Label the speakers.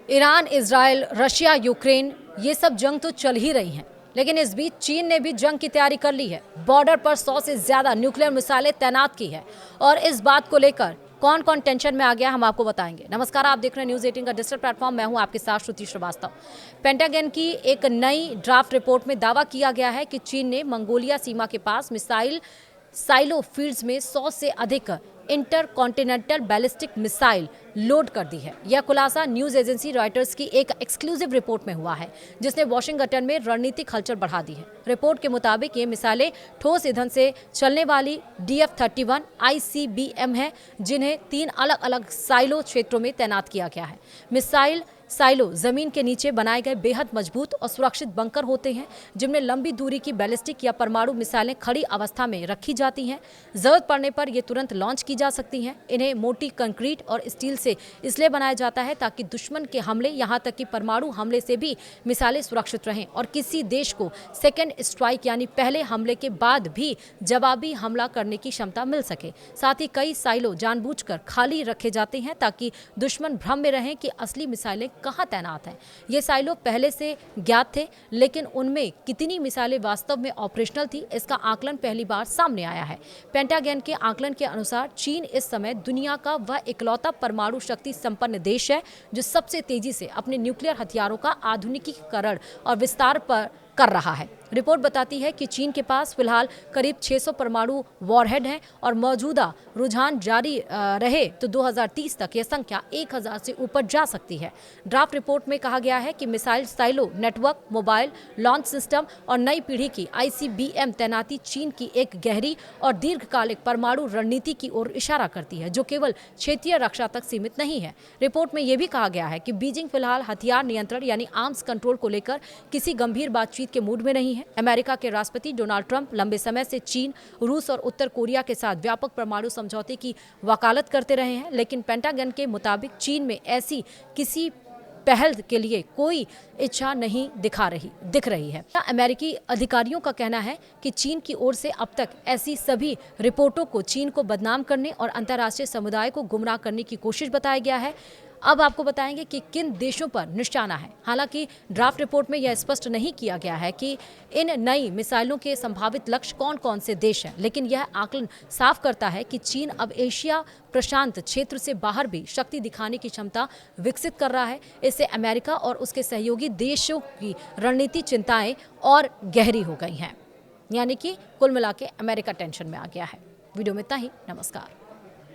Speaker 1: Iran, Israel, Russia, Ukraine, ये सब जंग तो चल ही रही हैं, लेकिन इस बीच चीन ने भी जंग की तैयारी कर ली है। बॉर्डर पर 100 से ज्यादा न्यूक्लियर मिसाइलें तैनात की है और इस बात को लेकर कौन कौन टेंशन में आ गया हम आपको बताएंगे। नमस्कार, आप देख रहे हैं न्यूज 18 का डिजिटल प्लेटफॉर्म। मैं हूं आपके साथ श्रुति श्रीवास्तव। पेंटागन की एक नई ड्राफ्ट रिपोर्ट में दावा किया गया है कि चीन ने मंगोलिया सीमा के पास मिसाइल साइलो फील्ड्स में 100 से अधिक इंटरकॉन्टिनेंटल बैलिस्टिक मिसाइल लोड कर दी है। यह खुलासा न्यूज एजेंसी रॉयटर्स की एक एक्सक्लूसिव रिपोर्ट में हुआ है, जिसने वॉशिंगटन में रणनीतिक हलचल बढ़ा दी है। रिपोर्ट के मुताबिक ये मिसाइलें ठोस ईंधन से चलने वाली DF-31 ICBM है, जिन्हें 3 अलग अलग साइलो क्षेत्रों में तैनात किया गया है। मिसाइल साइलो जमीन के नीचे बनाए गए बेहद मजबूत और सुरक्षित बंकर होते हैं, जिनमें लंबी दूरी की बैलिस्टिक या परमाणु मिसाइलें खड़ी अवस्था में रखी जाती हैं। जरूरत पड़ने पर ये तुरंत लॉन्च की जा सकती हैं। इन्हें मोटी कंक्रीट और स्टील से इसलिए बनाया जाता है ताकि दुश्मन के हमले, यहाँ तक कि परमाणु हमले से भी मिसाइलें सुरक्षित रहें और किसी देश को सेकेंड स्ट्राइक यानी पहले हमले के बाद भी जवाबी हमला करने की क्षमता मिल सके। साथ ही कई साइलो जानबूझकर खाली रखे जाते हैं ताकि दुश्मन भ्रम में रहें कि असली मिसाइलें कहां तैनात हैं। ये साइलो पहले से ज्ञात थे, लेकिन उनमें कितनी मिसाइलें वास्तव में ऑपरेशनल थी, इसका आकलन पहली बार सामने आया है। पेंटागन के आकलन के अनुसार चीन इस समय दुनिया का वह इकलौता परमाणु शक्ति संपन्न देश है जो सबसे तेजी से अपने न्यूक्लियर हथियारों का आधुनिकीकरण और विस्तार पर कर रहा है। रिपोर्ट बताती है कि चीन के पास फिलहाल करीब 600 परमाणु वॉरहेड हैं और मौजूदा रुझान जारी रहे तो 2030 तक यह संख्या 1000 से ऊपर जा सकती है। ड्राफ्ट रिपोर्ट में कहा गया है कि missile silo network, mobile launch system और नई पीढ़ी की ICBM तैनाती चीन की एक गहरी और दीर्घकालिक परमाणु रणनीति की ओर इशारा करती है, जो केवल क्षेत्रीय रक्षा तक सीमित नहीं है। रिपोर्ट में यह भी कहा गया है कि बीजिंग फिलहाल हथियार नियंत्रण यानी आर्म्स कंट्रोल को लेकर किसी गंभीर बातचीत के मूड में नहीं है। अमेरिका के राष्ट्रपति डोनाल्ड ट्रंप लंबे समय से चीन, रूस और उत्तर कोरिया के साथ व्यापक परमाणु समझौते की वकालत करते रहे हैं, लेकिन पेंटागन के मुताबिक चीन में ऐसी किसी पहल के लिए कोई इच्छा नहीं दिख रही है। अमेरिकी अधिकारियों का कहना है कि चीन की ओर से अब तक ऐसी सभी रिपोर्टों को चीन को बदनाम करने और अंतर्राष्ट्रीय समुदाय को गुमराह करने की कोशिश बताया गया है। अब आपको बताएंगे कि किन देशों पर निशाना है। हालांकि ड्राफ्ट रिपोर्ट में यह स्पष्ट नहीं किया गया है कि इन नई मिसाइलों के संभावित लक्ष्य कौन कौन से देश हैं, लेकिन यह आकलन साफ करता है कि चीन अब एशिया प्रशांत क्षेत्र से बाहर भी शक्ति दिखाने की क्षमता विकसित कर रहा है। इससे अमेरिका और उसके सहयोगी देशों की रणनीति चिंताएं और गहरी हो गई हैं, यानी कि कुल मिला के अमेरिका टेंशन में आ गया है। वीडियो में इतना ही। नमस्कार।